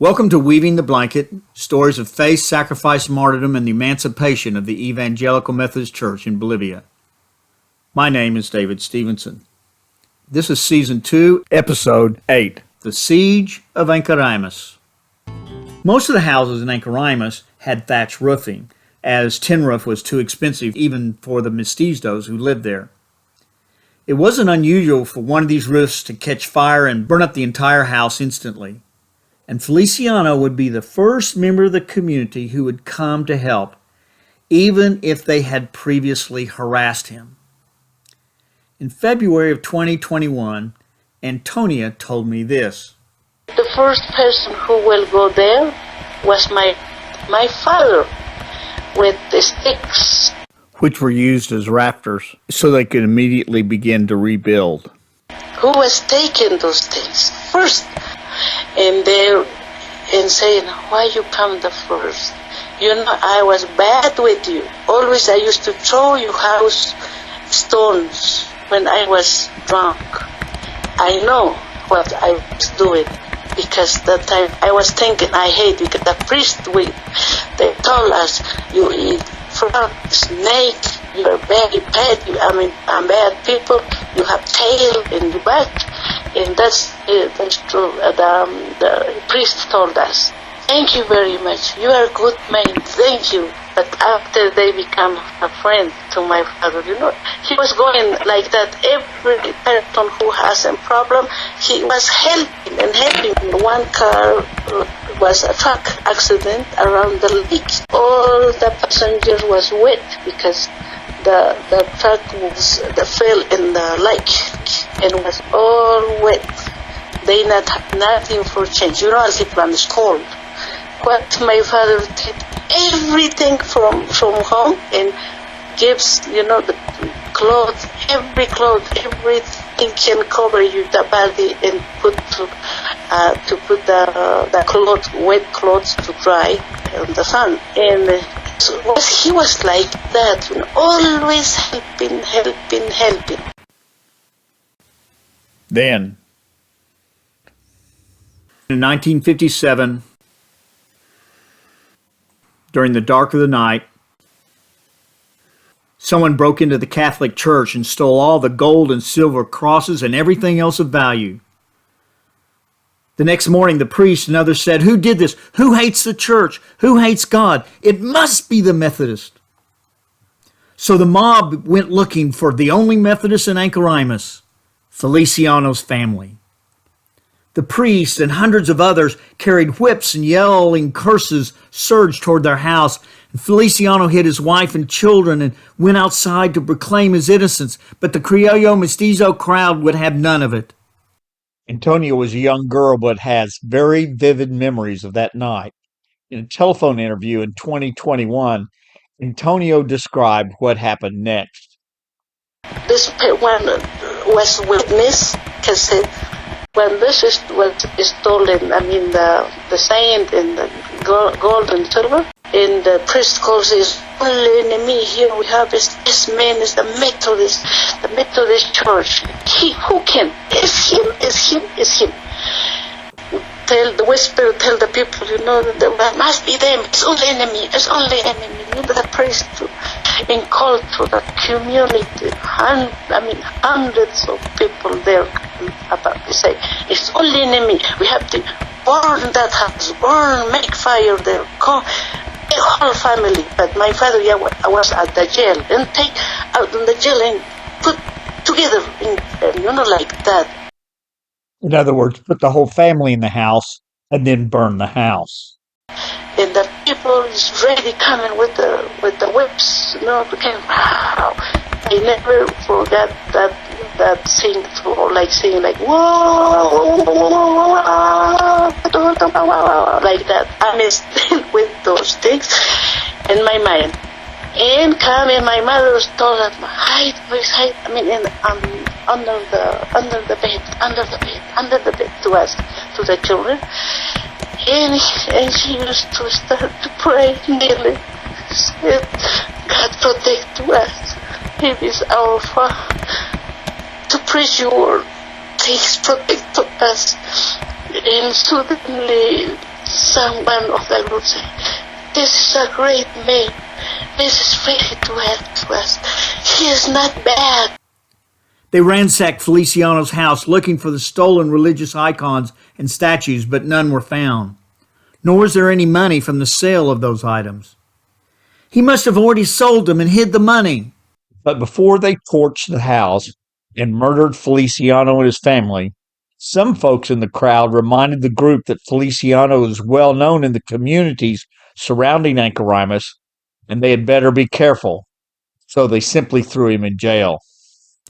Welcome to Weaving the Blanket, stories of faith, sacrifice, martyrdom, and the emancipation of the Evangelical Methodist Church in Bolivia. My name is David Stevenson. This is Season 2, Episode 8, The Siege of Ancoraimes. Most of the houses in Ancoraimes had thatch roofing, as tin roof was too expensive even for the Mestizos who lived there. It wasn't unusual for one of these roofs to catch fire and burn up the entire house instantly. And Feliciano would be the first member of the community who would come to help, even if they had previously harassed him. In February of 2021, Antonia told me this. The first person who will go there was my father with the sticks, which were used as rafters so they could immediately begin to rebuild. Who was taking those things first? And there and saying, why you come the first? You know, I was bad with you. Always I used to throw you house stones when I was drunk. I know what I was doing because that time I was thinking I hate because the priest they told us you eat frog, snake, you are very bad. I'm bad people. You have tail in the back. And that's true. The priest told us, thank you very much. You are a good man. Thank you. But after they become a friend to my father, you know, he was going like that. Every person who has a problem, he was helping and helping. One car was a truck accident around the lake. All the passengers was wet because the truck fell in the lake and was all wet. They not have nothing for change. You know, Altiplano is cold. What my father did, everything from home and gives, you know, the clothes, everything can cover you the body and put to put the clothes, wet clothes to dry in the sun. And so he was like that, you know, always helping. Then, in 1957, during the dark of the night, someone broke into the Catholic Church and stole all the gold and silver crosses and everything else of value. The next morning, the priest and others said, who did this? Who hates the church? Who hates God? It must be the Methodist. So the mob went looking for the only Methodist in Ancoraimes, Feliciano's family. The priest and hundreds of others carried whips and yelling curses surged toward their house. And Feliciano hid his wife and children and went outside to proclaim his innocence. But the Criollo Mestizo crowd would have none of it. Antonia was a young girl but has very vivid memories of that night. In a telephone interview in 2021, Antonio described what happened next. This one was witness because when this was stolen, the saint and the gold and silver, and the priest calls his only enemy here we have is this man is the Methodist church. Who can? Is him. Tell the people, you know, that must be them. It's only enemy. You know, the priest and call to the community. Hundreds of people there about to say it's only enemy. We have to burn that house, make fire there. The whole family. But my father, was at the jail and take out in the jail and put together, you know, like that. In other words, put the whole family in the house and then burn the house. And the people is ready coming with the whips, you know, became wow. I never forgot that thing, saying like whoa, like that. I'm still with those things in my mind. And my mother told us, hide, under the bed to us, to the children. And she used to start to pray nearly. Said, God protect us. He is our Father. To preach your word. Please protect us. And suddenly someone of the group said, "This is a great man. This is ready to help us. He is not bad." They ransacked Feliciano's house looking for the stolen religious icons and statues, but none were found. Nor was there any money from the sale of those items. He must have already sold them and hid the money. But before they torched the house and murdered Feliciano and his family, some folks in the crowd reminded the group that Feliciano is well known in the communities surrounding Ancoraimes, and they had better be careful. So they simply threw him in jail.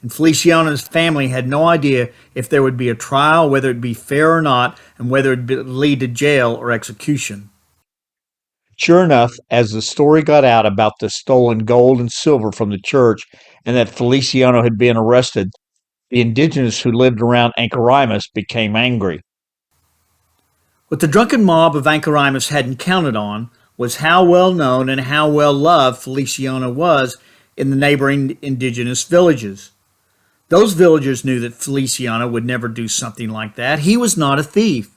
And Feliciano's family had no idea if there would be a trial, whether it be fair or not, and whether it would lead to jail or execution. Sure enough, as the story got out about the stolen gold and silver from the church and that Feliciano had been arrested, the indigenous who lived around Ancoraimes became angry. What the drunken mob of Ancoraimes hadn't counted on was how well known and how well loved Feliciano was in the neighboring indigenous villages. Those villagers knew that Feliciano would never do something like that. He was not a thief.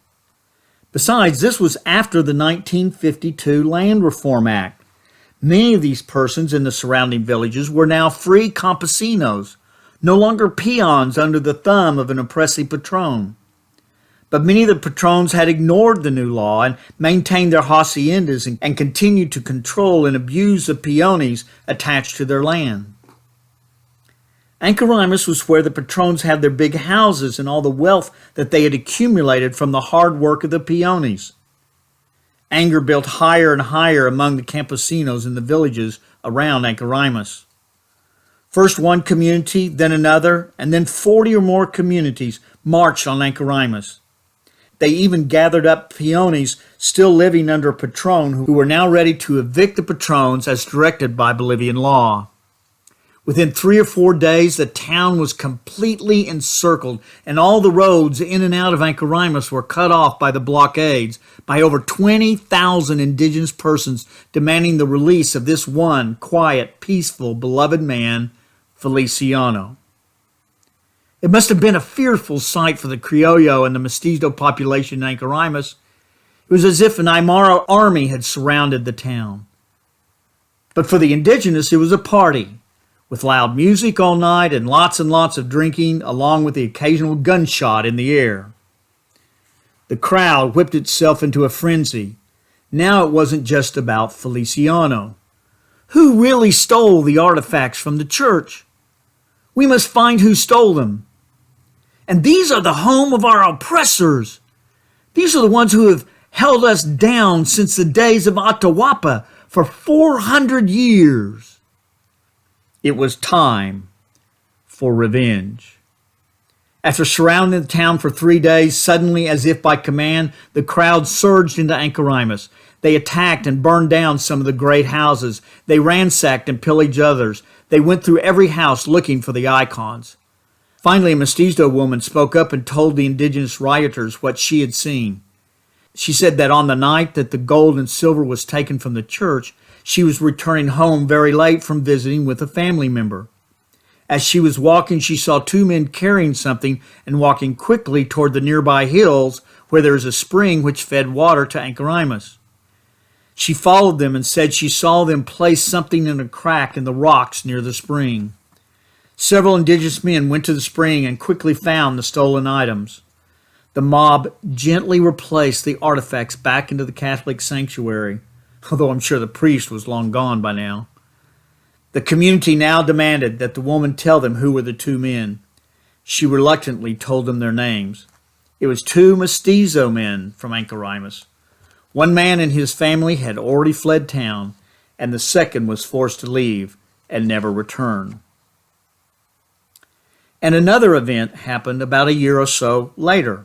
Besides, this was after the 1952 Land Reform Act. Many of these persons in the surrounding villages were now free campesinos, no longer peons under the thumb of an oppressive patron. But many of the patrons had ignored the new law and maintained their haciendas and continued to control and abuse the peones attached to their land. Ancoraimes was where the patrons had their big houses and all the wealth that they had accumulated from the hard work of the peones. Anger built higher and higher among the campesinos in the villages around Ancoraimes. First one community, then another, and then 40 or more communities marched on Ancoraimes. They even gathered up peones still living under a patron who were now ready to evict the patrons as directed by Bolivian law. Within 3 or 4 days, the town was completely encircled, and all the roads in and out of Ancoraimes were cut off by the blockades, by over 20,000 indigenous persons demanding the release of this one quiet, peaceful, beloved man, Feliciano. It must have been a fearful sight for the Criollo and the Mestizo population in Ancoraimes. It was as if an Aymara army had surrounded the town. But for the indigenous, it was a party, with loud music all night and lots of drinking, along with the occasional gunshot in the air. The crowd whipped itself into a frenzy. Now it wasn't just about Feliciano. Who really stole the artifacts from the church? We must find who stole them. And these are the home of our oppressors. These are the ones who have held us down since the days of Atahualpa for 400 years. It was time for revenge. After surrounding the town for 3 days, suddenly, as if by command, the crowd surged into Ancoraimes. They attacked and burned down some of the great houses. They ransacked and pillaged others. They went through every house looking for the icons. Finally, a Mestizo woman spoke up and told the indigenous rioters what she had seen. She said that on the night that the gold and silver was taken from the church, she was returning home very late from visiting with a family member. As she was walking, she saw 2 men carrying something and walking quickly toward the nearby hills where there is a spring which fed water to Ancoraimes. She followed them and said she saw them place something in a crack in the rocks near the spring. Several indigenous men went to the spring and quickly found the stolen items. The mob gently replaced the artifacts back into the Catholic sanctuary, although I'm sure the priest was long gone by now. The community now demanded that the woman tell them who were the 2 men. She reluctantly told them their names. It was 2 Mestizo men from Ancoraimes. One man and his family had already fled town, and the second was forced to leave and never return. And another event happened about a year or so later.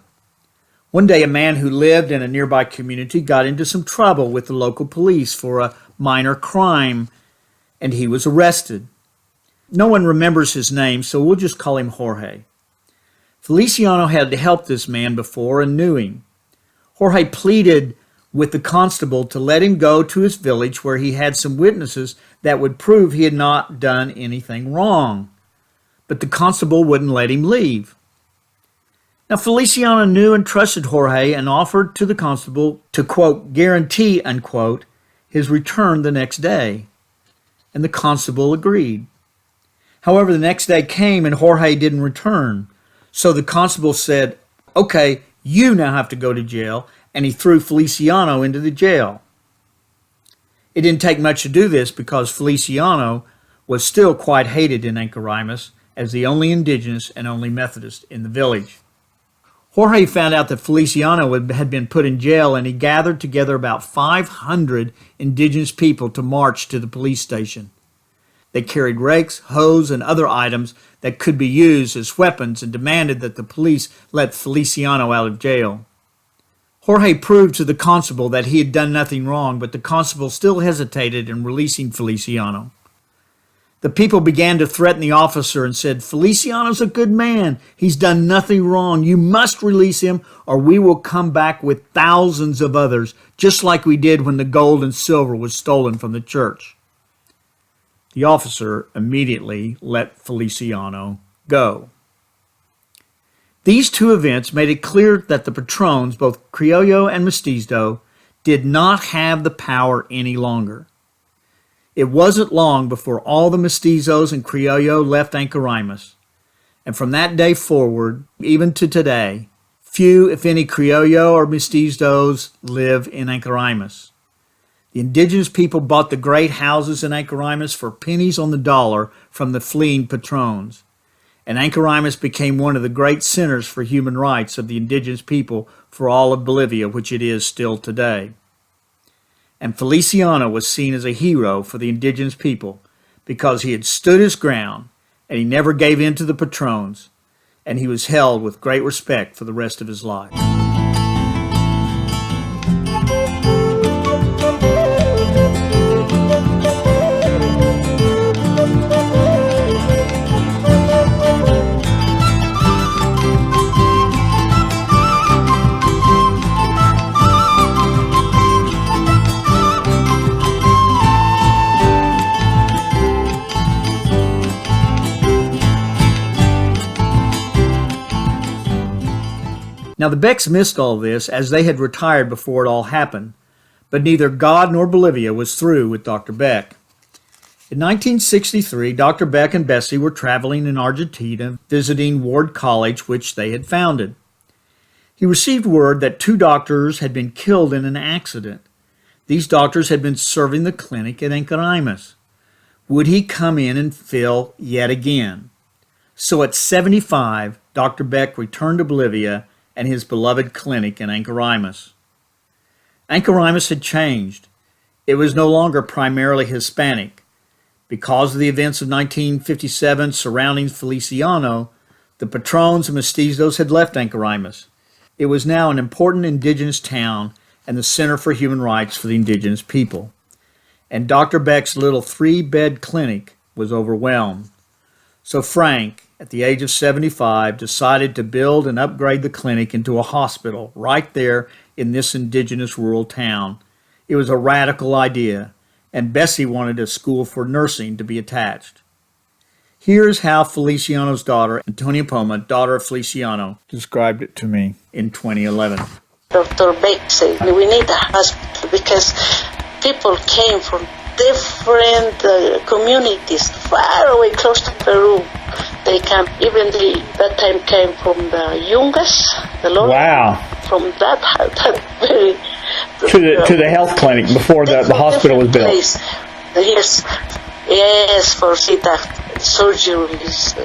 One day, a man who lived in a nearby community got into some trouble with the local police for a minor crime, and he was arrested. No one remembers his name, so we'll just call him Jorge. Feliciano had helped this man before and knew him. Jorge pleaded with the constable to let him go to his village where he had some witnesses that would prove he had not done anything wrong. But the constable wouldn't let him leave. Now, Feliciano knew and trusted Jorge and offered to the constable to, quote, guarantee, unquote, his return the next day. And the constable agreed. However, the next day came and Jorge didn't return. So the constable said, okay, you now have to go to jail, and he threw Feliciano into the jail. It didn't take much to do this because Feliciano was still quite hated in Ancoraimes as the only indigenous and only Methodist in the village. Jorge found out that Feliciano had been put in jail, and he gathered together about 500 indigenous people to march to the police station. They carried rakes, hoes, and other items that could be used as weapons and demanded that the police let Feliciano out of jail. Jorge proved to the constable that he had done nothing wrong, but the constable still hesitated in releasing Feliciano. The people began to threaten the officer and said, Feliciano's a good man. He's done nothing wrong. You must release him or we will come back with thousands of others, just like we did when the gold and silver was stolen from the church. The officer immediately let Feliciano go. These two events made it clear that the patrons, both Criollo and Mestizo, did not have the power any longer. It wasn't long before all the Mestizos and Criollo left Ancoraimes, and from that day forward, even to today, few, if any, Criollo or Mestizos live in Ancoraimes. The indigenous people bought the great houses in Ancoraimes for pennies on the dollar from the fleeing patrons, and Ancoraimes became one of the great centers for human rights of the indigenous people for all of Bolivia, which it is still today. And Feliciano was seen as a hero for the indigenous people because he had stood his ground and he never gave in to the patrons, and he was held with great respect for the rest of his life. Now the Becks missed all this as they had retired before it all happened, but neither God nor Bolivia was through with Dr. Beck. In 1963, Dr. Beck and Bessie were traveling in Argentina visiting Ward College, which they had founded. He received word that 2 doctors had been killed in an accident. These doctors had been serving the clinic at Ancoraimes. Would he come in and fill yet again? So at 75, Dr. Beck returned to Bolivia and his beloved clinic in Ancoraimes. Ancoraimes had changed. It was no longer primarily Hispanic. Because of the events of 1957 surrounding Feliciano, the patrons and mestizos had left Ancoraimes. It was now an important indigenous town and the center for human rights for the indigenous people. And Dr. Beck's little 3-bed clinic was overwhelmed. So Frank, at the age of 75, decided to build and upgrade the clinic into a hospital right there in this indigenous rural town. It was a radical idea, and Bessie wanted a school for nursing to be attached. Here's how Feliciano's daughter, Antonia Poma, daughter of Feliciano, described it to me in 2011. Dr. Beck said, we need a hospital because people came from different communities far away, close to Peru. They came, even that time came from the Yungas, the Lord. Wow. From that very... To the health clinic before the hospital was built. Place. Yes, for surgeries.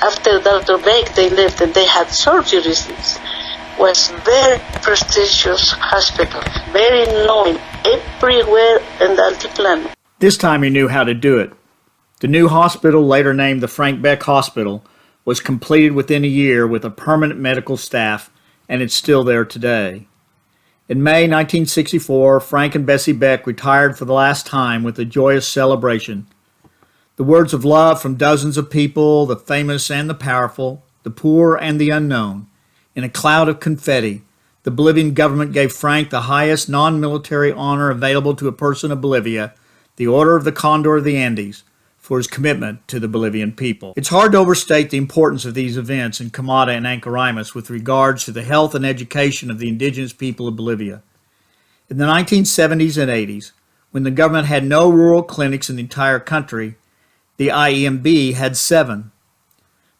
After Dr. Beck, they left and they had surgeries. It was very prestigious hospital, very known everywhere in the Altiplano. This time he knew how to do it. The new hospital, later named the Frank Beck Hospital, was completed within a year with a permanent medical staff, and it's still there today. In May 1964, Frank and Bessie Beck retired for the last time with a joyous celebration. The words of love from dozens of people, the famous and the powerful, the poor and the unknown. In a cloud of confetti, the Bolivian government gave Frank the highest non-military honor available to a person of Bolivia, the Order of the Condor of the Andes, for his commitment to the Bolivian people. It's hard to overstate the importance of these events in Camada and Ancoraimes with regards to the health and education of the indigenous people of Bolivia. In the 1970s and 80s, when the government had no rural clinics in the entire country, the IEMB had 7.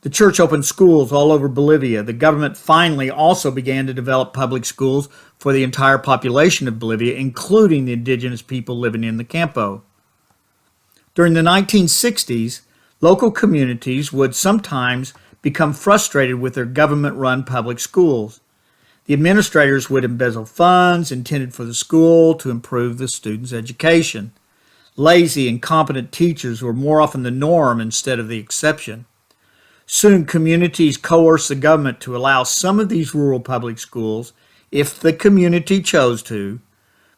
The church opened schools all over Bolivia. The government finally also began to develop public schools for the entire population of Bolivia, including the indigenous people living in the Campo. During the 1960s, local communities would sometimes become frustrated with their government-run public schools. The administrators would embezzle funds intended for the school to improve the students' education. Lazy, incompetent teachers were more often the norm instead of the exception. Soon, communities coerced the government to allow some of these rural public schools, if the community chose to,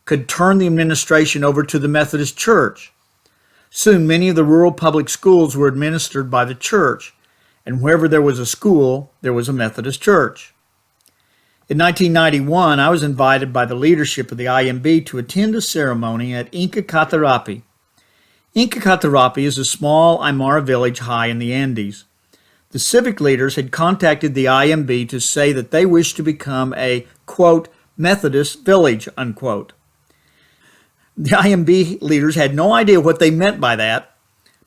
could turn the administration over to the Methodist Church. Soon, many of the rural public schools were administered by the church, and wherever there was a school, there was a Methodist church. In 1991, I was invited by the leadership of the IMB to attend a ceremony at Inca Catarapi. Inca Catarapi is a small Aymara village high in the Andes. The civic leaders had contacted the IMB to say that they wished to become a, quote, Methodist village, unquote. The IMB leaders had no idea what they meant by that,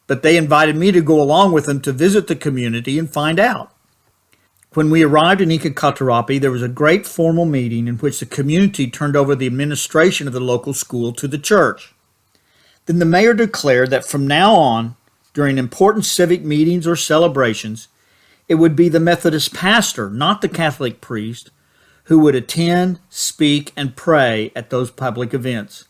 but they invited me to go along with them to visit the community and find out. When we arrived in Inca Catarapi, there was a great formal meeting in which the community turned over the administration of the local school to the church. Then the mayor declared that from now on, during important civic meetings or celebrations, it would be the Methodist pastor, not the Catholic priest, who would attend, speak, and pray at those public events.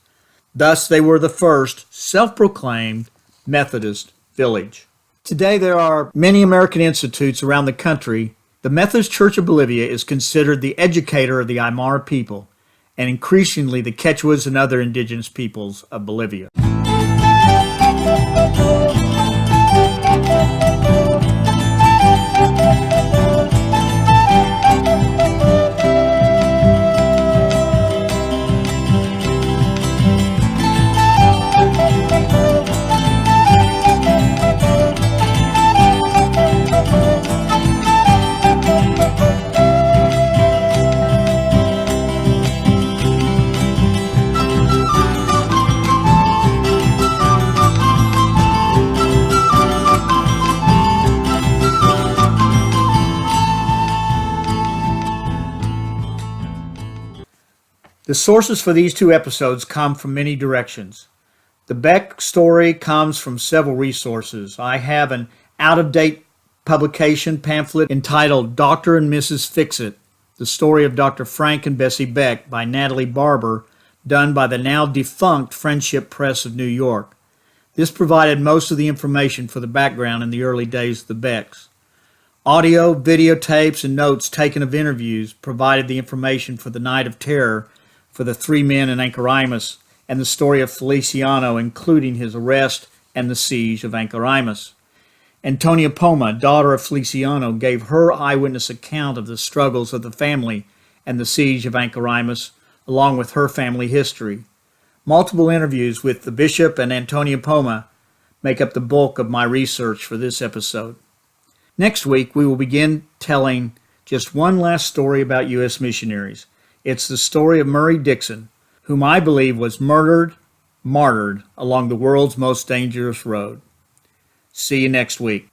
Thus, they were the first self-proclaimed Methodist village. Today, there are many American institutes around the country. The Methodist Church of Bolivia is considered the educator of the Aymara people, and increasingly the Quechuas and other indigenous peoples of Bolivia. The sources for these 2 episodes come from many directions. The Beck story comes from several resources. I have an out-of-date publication pamphlet entitled Dr. and Mrs. Fix-It, the story of Dr. Frank and Bessie Beck by Natalie Barber, done by the now defunct Friendship Press of New York. This provided most of the information for the background in the early days of the Becks. Audio, videotapes, and notes taken of interviews provided the information for the Night of Terror for the 3 men in Ancoraimes and the story of Feliciano, including his arrest and the siege of Ancoraimes. Antonia Poma, daughter of Feliciano, gave her eyewitness account of the struggles of the family and the siege of Ancoraimes, along with her family history. Multiple interviews with the bishop and Antonia Poma make up the bulk of my research for this episode. Next week, we will begin telling just one last story about U.S. missionaries. It's the story of Murray Dixon, whom I believe was martyred along the world's most dangerous road. See you next week.